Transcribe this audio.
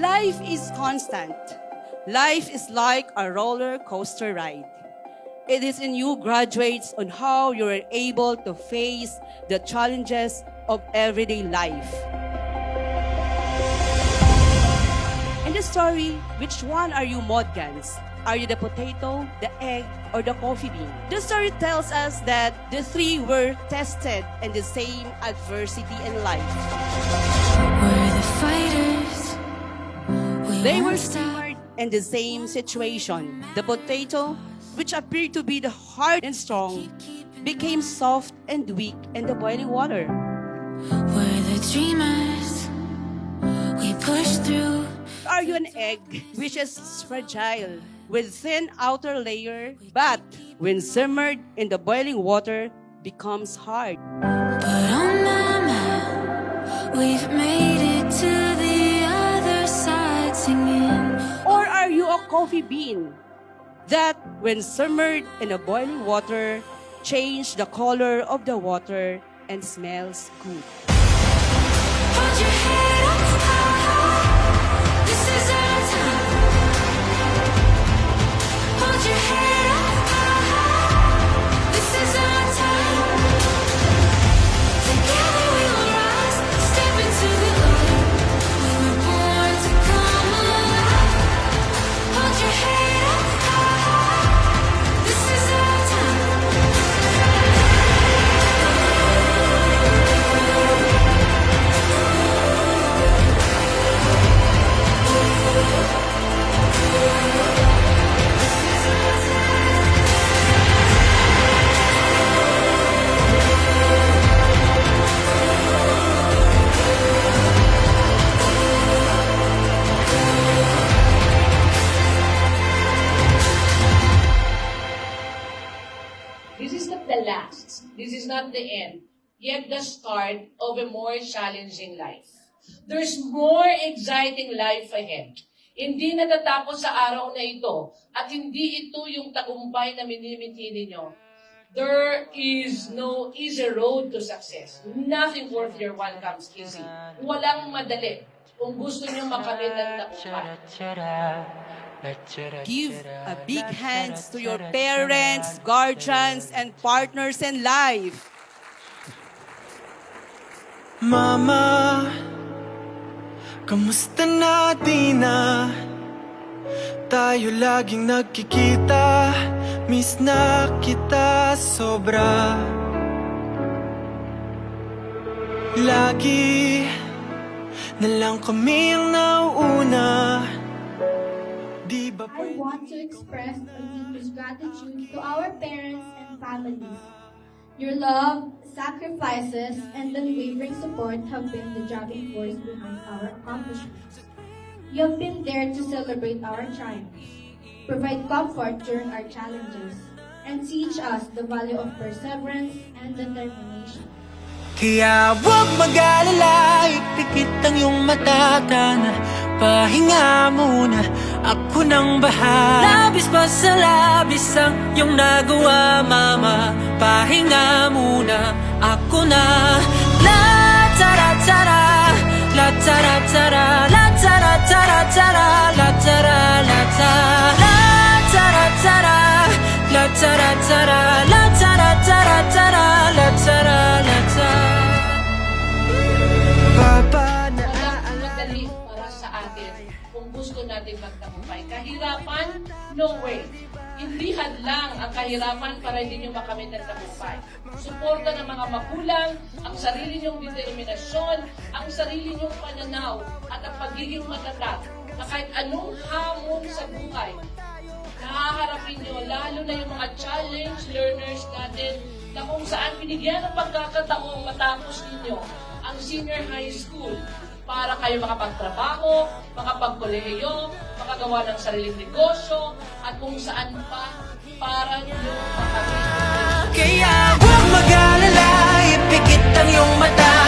Life is constant. Life is like a roller coaster ride. It is in you graduates on how you are able to face the challenges of everyday life. In the story, which one are you, Modgans? Are you the potato, the egg, or the coffee bean? The story tells us that the three were tested in the same adversity in life. We're the fighters. They were steered in the same situation. The potato, which appeared to be the hard and strong, became soft and weak in the boiling water. We're the dreamers. We push through. Are you an egg, which is fragile, with thin outer layer, but when simmered in the boiling water, becomes hard? But on mama, we've made it to the other side singing. Or are you a coffee bean that, when simmered in the boiling water, change the color of the water and smells good? Hold your head up high. This is our time. Hold your head up high. This is our time. Together we will rise, step into the light. We were born to come alive. Hold your head up high. This is our time. This is not the last. This is not the end. Yet the start of a more challenging life. There's more exciting life ahead. Hindi natatapos sa araw na ito at hindi ito yung tagumpay na minimiti ninyo. There is no easy road to success. Nothing worth your while comes easy. Walang madali kung gusto niyo makamit ang tagumpay. Give a big hands to your parents, guardians, and partners in life. Mama, kamusta na di na? Tayo laging nagkikita, miss na kita sobra. Lagi na lang kami ang nauuna. Di ba I want to express our deepest gratitude to our parents and families. Your love, sacrifices, and unwavering support have been the driving force behind our accomplishments. You have been there to celebrate our triumphs, provide comfort during our challenges, and teach us the value of perseverance and determination. Kaya huwag mag-alala, ipikit ang iyong mata ka na. Pahinga muna, ako nang bahala. Labis pa sa labis ang iyong nagawa, mama. Pahinga muna, ako na. La tara tara, la tara tara, la tara tara tara, la tara la tara, la tara tara, la tara tara, la tara tara tara, la tara la tara. Papa na Walang madali para sa atin kung gusto natin magtagumpay. Kahirapan? No way. Hindi hadlang ang kahirapan para hindi nyo makamit ang tagumpay. Suporta ng mga magulang, ang sarili nyong determinasyon, ang sarili nyong pananaw, at ang pagiging matatag na kahit anong hamon sa buhay, nakaharapin nyo, lalo na yung mga challenge learners natin na kung saan binigyan ng pagkakataong matapos ninyo ang senior high school para kayo makapagtrabaho, makapagkolehiyo, makagawa ng sariling negosyo, at kung saan pa para nyo makamit. Kaya huwag mag-alala, ipikit ang iyong mata.